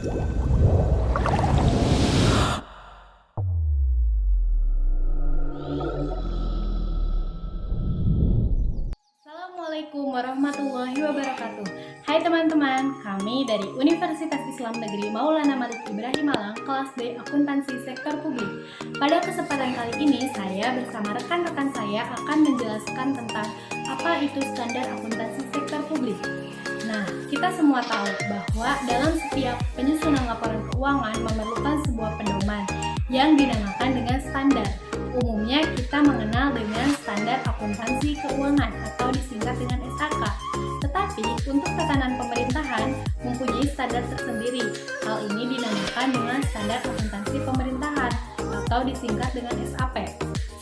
Assalamualaikum warahmatullahi wabarakatuh. Hai teman-teman, kami dari Universitas Islam Negeri Maulana Malik Ibrahim Malang, kelas D Akuntansi Sektor Publik. Pada kesempatan kali ini, saya bersama rekan-rekan saya akan menjelaskan tentang apa itu standar akuntansi sektor publik. Nah, kita semua tahu bahwa dalam setiap penyusunan laporan keuangan memerlukan sebuah pedoman yang dinamakan dengan standar. Umumnya kita mengenal dengan standar akuntansi keuangan atau disingkat dengan SAK. Tetapi untuk tatanan pemerintahan mempunyai standar tersendiri. Hal ini dinamakan dengan standar akuntansi pemerintahan atau disingkat dengan SAP.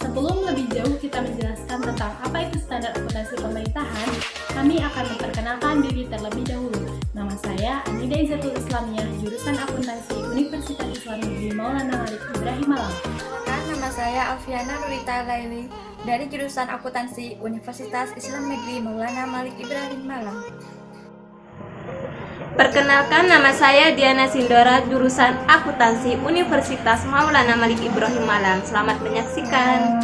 Sebelum lebih jauh kita menjelaskan tentang apa itu standar akuntansi pemerintahan, kami akan memperkenalkan diri terlebih dahulu. Nama saya Anida Izzatul Islamiyah, jurusan akuntansi Universitas Islam Negeri Maulana Malik Ibrahim Malang. Nama saya Alfiana Nurita Laili dari jurusan akuntansi Universitas Islam Negeri Maulana Malik Ibrahim Malang. Perkenalkan, nama saya Diana Sindora, jurusan akuntansi Universitas Maulana Malik Ibrahim Malang. Selamat menyaksikan.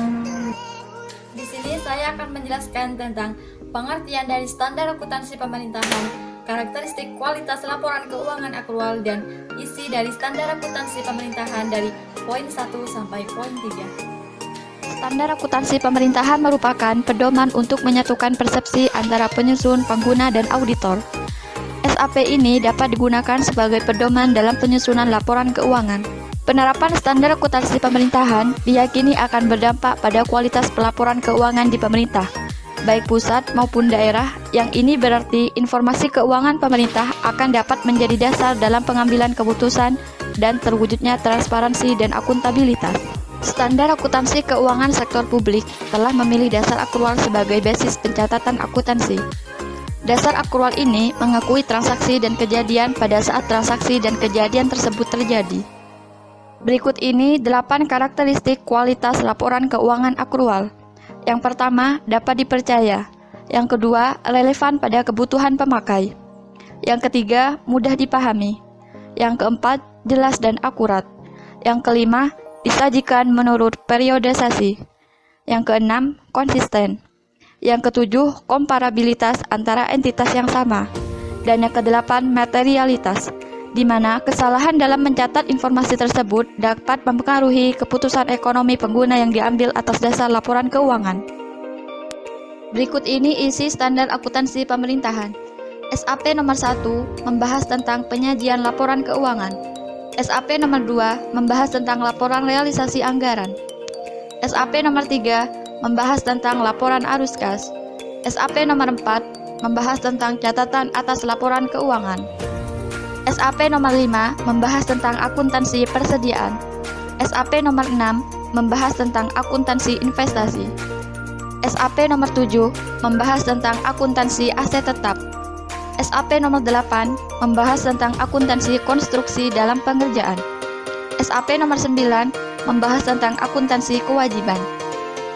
Di sini saya akan menjelaskan tentang pengertian dari standar akuntansi pemerintahan, karakteristik kualitas laporan keuangan akrual, dan isi dari standar akuntansi pemerintahan dari poin 1 sampai poin 3. Standar akuntansi pemerintahan merupakan pedoman untuk menyatukan persepsi antara penyusun, pengguna, dan auditor. SAP ini dapat digunakan sebagai pedoman dalam penyusunan laporan keuangan. Penerapan standar akuntansi pemerintahan diyakini akan berdampak pada kualitas pelaporan keuangan di pemerintah, baik pusat maupun daerah, yang ini berarti informasi keuangan pemerintah akan dapat menjadi dasar dalam pengambilan keputusan dan terwujudnya transparansi dan akuntabilitas. Standar akuntansi keuangan sektor publik telah memilih dasar akrual sebagai basis pencatatan akuntansi. Dasar akrual ini mengakui transaksi dan kejadian pada saat transaksi dan kejadian tersebut terjadi. Berikut ini 8 karakteristik kualitas laporan keuangan akrual. Yang pertama, dapat dipercaya. Yang kedua, relevan pada kebutuhan pemakai. Yang ketiga, mudah dipahami. Yang keempat, jelas dan akurat. Yang kelima, disajikan menurut periodisasi. Yang keenam, konsisten. Yang ketujuh, komparabilitas antara entitas yang sama. Dan yang kedelapan, materialitas, di mana kesalahan dalam mencatat informasi tersebut dapat mempengaruhi keputusan ekonomi pengguna yang diambil atas dasar laporan keuangan. Berikut ini isi standar akuntansi pemerintahan. SAP nomor 1 membahas tentang penyajian laporan keuangan. SAP nomor 2 membahas tentang laporan realisasi anggaran. SAP nomor 3 membahas tentang laporan arus kas. SAP nomor 4 membahas tentang catatan atas laporan keuangan. SAP nomor 5 membahas tentang akuntansi persediaan. SAP nomor 6 membahas tentang akuntansi investasi. SAP nomor 7 membahas tentang akuntansi aset tetap. SAP nomor 8 membahas tentang akuntansi konstruksi dalam pengerjaan. SAP nomor 9 membahas tentang akuntansi kewajiban.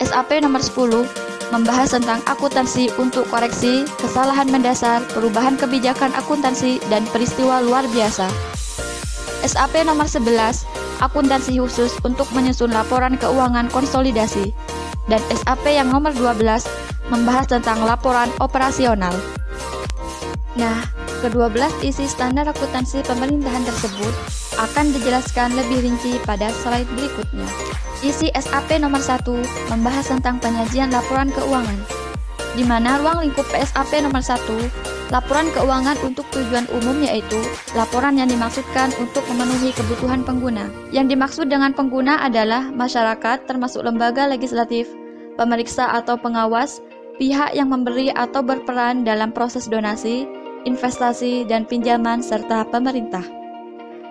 SAP nomor 10 membahas tentang akuntansi untuk koreksi, kesalahan mendasar, perubahan kebijakan akuntansi, dan peristiwa luar biasa. SAP nomor 11 akuntansi khusus untuk menyusun laporan keuangan konsolidasi. Dan SAP yang nomor 12 membahas tentang laporan operasional. Nah, ke-12 isi standar akuntansi pemerintahan tersebut akan dijelaskan lebih rinci pada slide berikutnya. Isi SAP nomor 1 membahas tentang penyajian laporan keuangan, di mana ruang lingkup SAP nomor 1, laporan keuangan untuk tujuan umum yaitu laporan yang dimaksudkan untuk memenuhi kebutuhan pengguna. Yang dimaksud dengan pengguna adalah masyarakat termasuk lembaga legislatif, pemeriksa atau pengawas, pihak yang memberi atau berperan dalam proses donasi, investasi, dan pinjaman, serta pemerintah.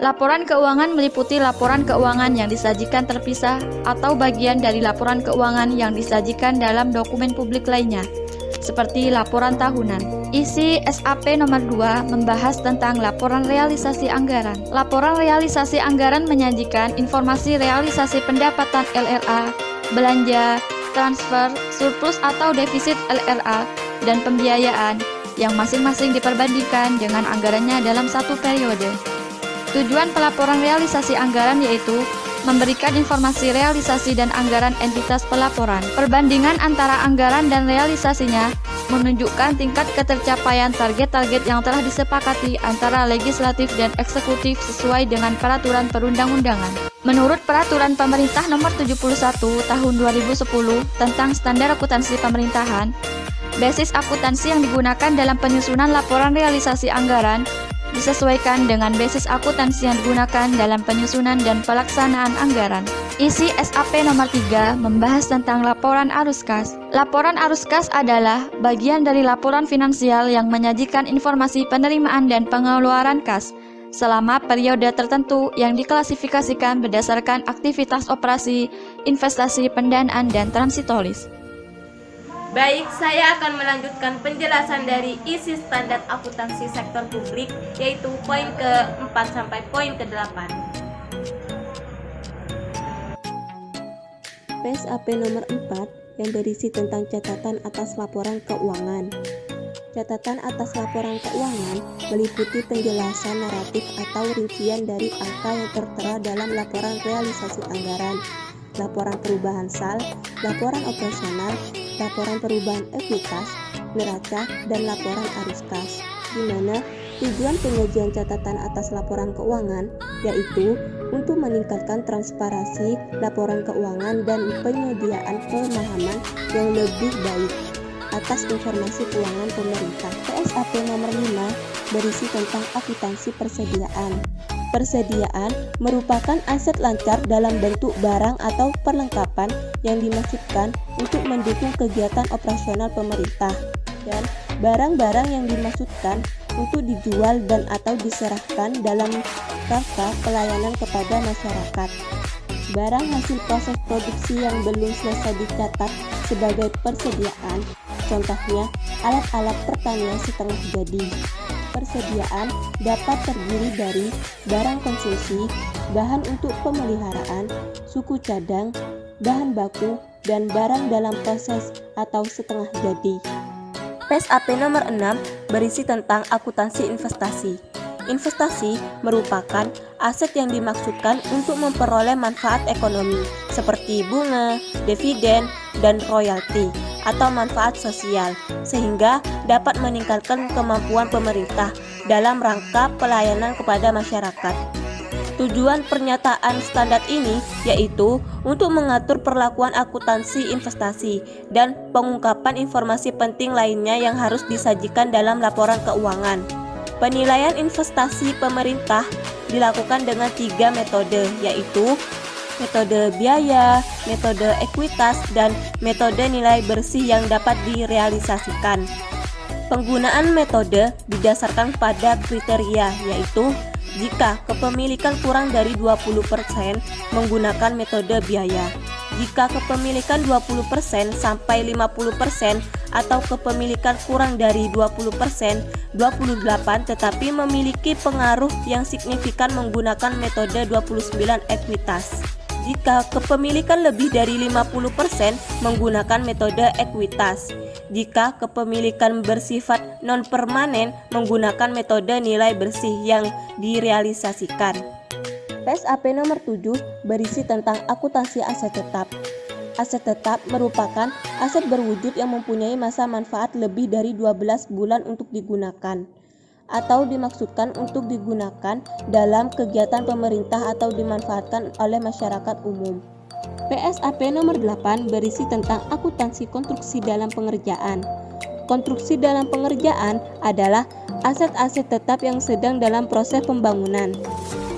Laporan keuangan meliputi laporan keuangan yang disajikan terpisah atau bagian dari laporan keuangan yang disajikan dalam dokumen publik lainnya, seperti laporan tahunan. Isi SAP nomor 2 membahas tentang laporan realisasi anggaran. Laporan realisasi anggaran menyajikan informasi realisasi pendapatan LRA, belanja, transfer, surplus atau defisit LRA, dan pembiayaan yang masing-masing diperbandingkan dengan anggarannya dalam satu periode. Tujuan pelaporan realisasi anggaran yaitu memberikan informasi realisasi dan anggaran entitas pelaporan. Perbandingan antara anggaran dan realisasinya menunjukkan tingkat ketercapaian target-target yang telah disepakati antara legislatif dan eksekutif sesuai dengan peraturan perundang-undangan. Menurut Peraturan Pemerintah Nomor 71 Tahun 2010 tentang Standar Akuntansi Pemerintahan, basis akuntansi yang digunakan dalam penyusunan laporan realisasi anggaran disesuaikan dengan basis akuntansi yang digunakan dalam penyusunan dan pelaksanaan anggaran. Isi SAP nomor 3 membahas tentang laporan arus kas. Laporan arus kas adalah bagian dari laporan finansial yang menyajikan informasi penerimaan dan pengeluaran kas selama periode tertentu yang diklasifikasikan berdasarkan aktivitas operasi, investasi, pendanaan, dan transitoris. Baik, saya akan melanjutkan penjelasan dari isi standar akuntansi sektor publik, yaitu poin ke-4 sampai poin ke-8. PSAP nomor 4 yang berisi tentang catatan atas laporan keuangan. Catatan atas laporan keuangan meliputi penjelasan naratif atau rincian dari angka yang tertera dalam laporan realisasi anggaran, laporan perubahan SAL, laporan operasional, laporan perubahan ekuitas, neraca, dan laporan arus kas, di mana tujuan penyajian catatan atas laporan keuangan yaitu untuk meningkatkan transparansi laporan keuangan dan penyediaan pemahaman yang lebih baik atas informasi keuangan pemerintah. PSAP nomor 5 berisi tentang akuntansi persediaan. Persediaan merupakan aset lancar dalam bentuk barang atau perlengkapan yang dimaksudkan untuk mendukung kegiatan operasional pemerintah, dan barang-barang yang dimaksudkan untuk dijual dan atau diserahkan dalam rangka pelayanan kepada masyarakat. Barang hasil proses produksi yang belum selesai dicatat sebagai persediaan, contohnya alat-alat pertanian setengah jadi. Persediaan dapat terdiri dari barang konsumsi, bahan untuk pemeliharaan, suku cadang, bahan baku, dan barang dalam proses atau setengah jadi. PSAP nomor 6 berisi tentang akuntansi investasi. Investasi merupakan aset yang dimaksudkan untuk memperoleh manfaat ekonomi seperti bunga, dividen, dan royalti atau manfaat sosial, sehingga dapat meningkatkan kemampuan pemerintah dalam rangka pelayanan kepada masyarakat. Tujuan pernyataan standar ini yaitu untuk mengatur perlakuan akuntansi investasi dan pengungkapan informasi penting lainnya yang harus disajikan dalam laporan keuangan. Penilaian investasi pemerintah dilakukan dengan 3 metode, yaitu metode biaya, metode ekuitas, dan metode nilai bersih yang dapat direalisasikan. Penggunaan metode didasarkan pada kriteria, yaitu jika kepemilikan kurang dari 20% menggunakan metode biaya. Jika kepemilikan 20% sampai 50% atau kepemilikan kurang dari 20%, 28 tetapi memiliki pengaruh yang signifikan menggunakan metode 29 ekuitas. Jika kepemilikan lebih dari 50% menggunakan metode ekuitas. Jika kepemilikan bersifat non-permanen menggunakan metode nilai bersih yang direalisasikan. PSAP nomor 7 berisi tentang akuntansi aset tetap. Aset tetap merupakan aset berwujud yang mempunyai masa manfaat lebih dari 12 bulan untuk digunakan, atau dimaksudkan untuk digunakan dalam kegiatan pemerintah atau dimanfaatkan oleh masyarakat umum. PSAP nomor 8 berisi tentang akuntansi konstruksi dalam pengerjaan. Konstruksi dalam pengerjaan adalah aset-aset tetap yang sedang dalam proses pembangunan.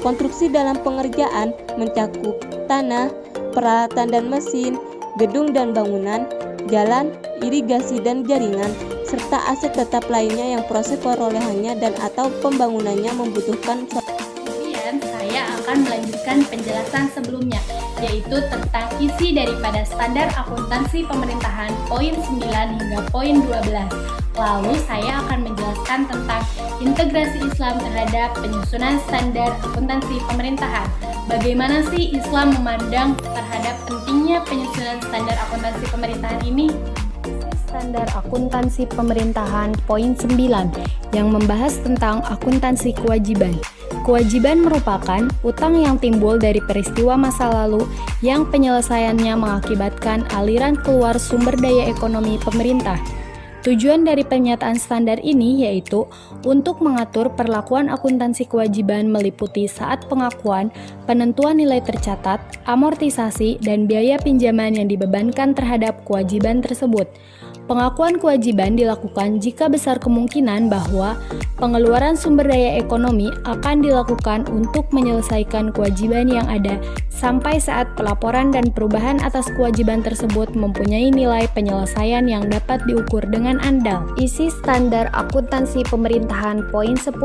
Konstruksi dalam pengerjaan mencakup tanah, peralatan dan mesin, gedung dan bangunan, jalan, irigasi dan jaringan, serta aset tetap lainnya yang proses perolehannya dan atau pembangunannya membutuhkan. Kemudian saya akan melanjutkan penjelasan sebelumnya, yaitu tentang isi daripada standar akuntansi pemerintahan poin 9 hingga poin 12. Lalu saya akan menjelaskan tentang integrasi Islam terhadap penyusunan standar akuntansi pemerintahan. Bagaimana sih Islam memandang terhadap pentingnya penyusunan standar akuntansi pemerintahan ini? Standar Akuntansi Pemerintahan poin 9 yang membahas tentang akuntansi kewajiban. Kewajiban merupakan utang yang timbul dari peristiwa masa lalu yang penyelesaiannya mengakibatkan aliran keluar sumber daya ekonomi pemerintah. Tujuan dari pernyataan standar ini yaitu untuk mengatur perlakuan akuntansi kewajiban meliputi saat pengakuan, penentuan nilai tercatat, amortisasi, dan biaya pinjaman yang dibebankan terhadap kewajiban tersebut. Pengakuan kewajiban dilakukan jika besar kemungkinan bahwa pengeluaran sumber daya ekonomi akan dilakukan untuk menyelesaikan kewajiban yang ada sampai saat pelaporan dan perubahan atas kewajiban tersebut mempunyai nilai penyelesaian yang dapat diukur dengan andal. Isi Standar Akuntansi Pemerintahan poin 10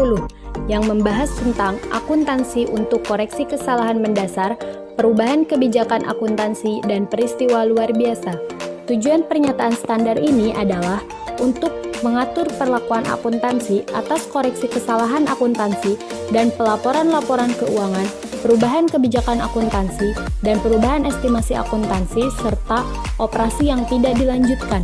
yang membahas tentang akuntansi untuk koreksi kesalahan mendasar, perubahan kebijakan akuntansi, dan peristiwa luar biasa. Tujuan pernyataan standar ini adalah untuk mengatur perlakuan akuntansi atas koreksi kesalahan akuntansi dan pelaporan laporan keuangan, perubahan kebijakan akuntansi, dan perubahan estimasi akuntansi, serta operasi yang tidak dilanjutkan.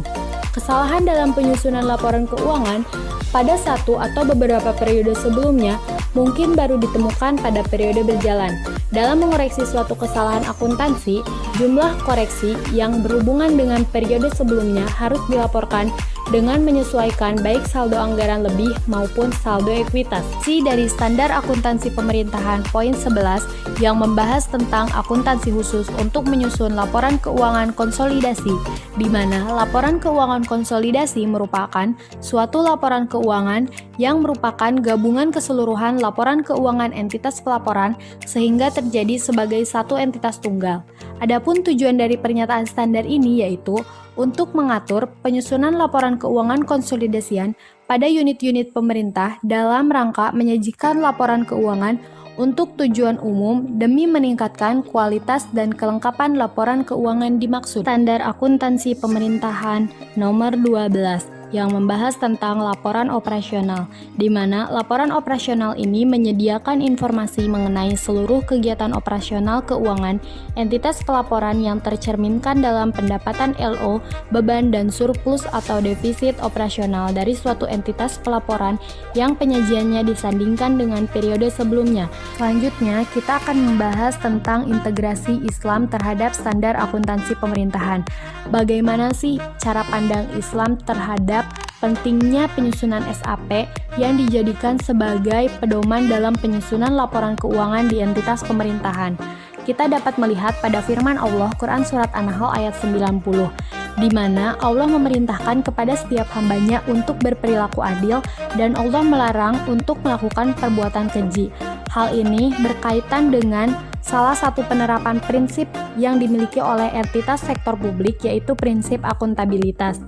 Kesalahan dalam penyusunan laporan keuangan pada satu atau beberapa periode sebelumnya mungkin baru ditemukan pada periode berjalan. Dalam mengoreksi suatu kesalahan akuntansi, jumlah koreksi yang berhubungan dengan periode sebelumnya harus dilaporkan dengan menyesuaikan baik saldo anggaran lebih maupun saldo ekuitas. Isi dari Standar Akuntansi Pemerintahan poin 11 yang membahas tentang akuntansi khusus untuk menyusun laporan keuangan konsolidasi, di mana laporan keuangan konsolidasi merupakan suatu laporan keuangan yang merupakan gabungan keseluruhan laporan keuangan entitas pelaporan sehingga terjadi sebagai satu entitas tunggal. Adapun tujuan dari pernyataan standar ini yaitu untuk mengatur penyusunan laporan keuangan konsolidasian pada unit-unit pemerintah dalam rangka menyajikan laporan keuangan untuk tujuan umum demi meningkatkan kualitas dan kelengkapan laporan keuangan dimaksud. Standar Akuntansi Pemerintahan nomor 12 yang membahas tentang laporan operasional, di mana laporan operasional ini menyediakan informasi mengenai seluruh kegiatan operasional keuangan entitas pelaporan yang tercerminkan dalam pendapatan LO, beban dan surplus atau defisit operasional dari suatu entitas pelaporan yang penyajiannya disandingkan dengan periode sebelumnya. Selanjutnya, kita akan membahas tentang integrasi Islam terhadap standar akuntansi pemerintahan. Bagaimana sih cara pandang Islam terhadap pentingnya penyusunan SAP yang dijadikan sebagai pedoman dalam penyusunan laporan keuangan di entitas pemerintahan? Kita dapat melihat pada firman Allah Quran Surat An-Nahl ayat 90, di mana Allah memerintahkan kepada setiap hambanya untuk berperilaku adil dan Allah melarang untuk melakukan perbuatan keji. Hal ini berkaitan dengan salah satu penerapan prinsip yang dimiliki oleh entitas sektor publik, yaitu prinsip akuntabilitas.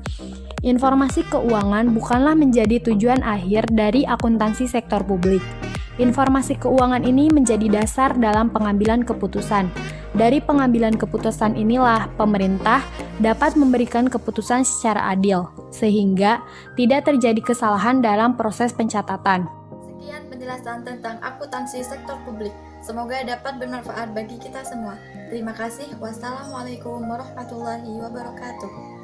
Informasi keuangan bukanlah menjadi tujuan akhir dari akuntansi sektor publik. Informasi keuangan ini menjadi dasar dalam pengambilan keputusan. Dari pengambilan keputusan inilah pemerintah dapat memberikan keputusan secara adil, sehingga tidak terjadi kesalahan dalam proses pencatatan. Sekian penjelasan tentang akuntansi sektor publik. Semoga dapat bermanfaat bagi kita semua. Terima kasih. Wassalamualaikum warahmatullahi wabarakatuh.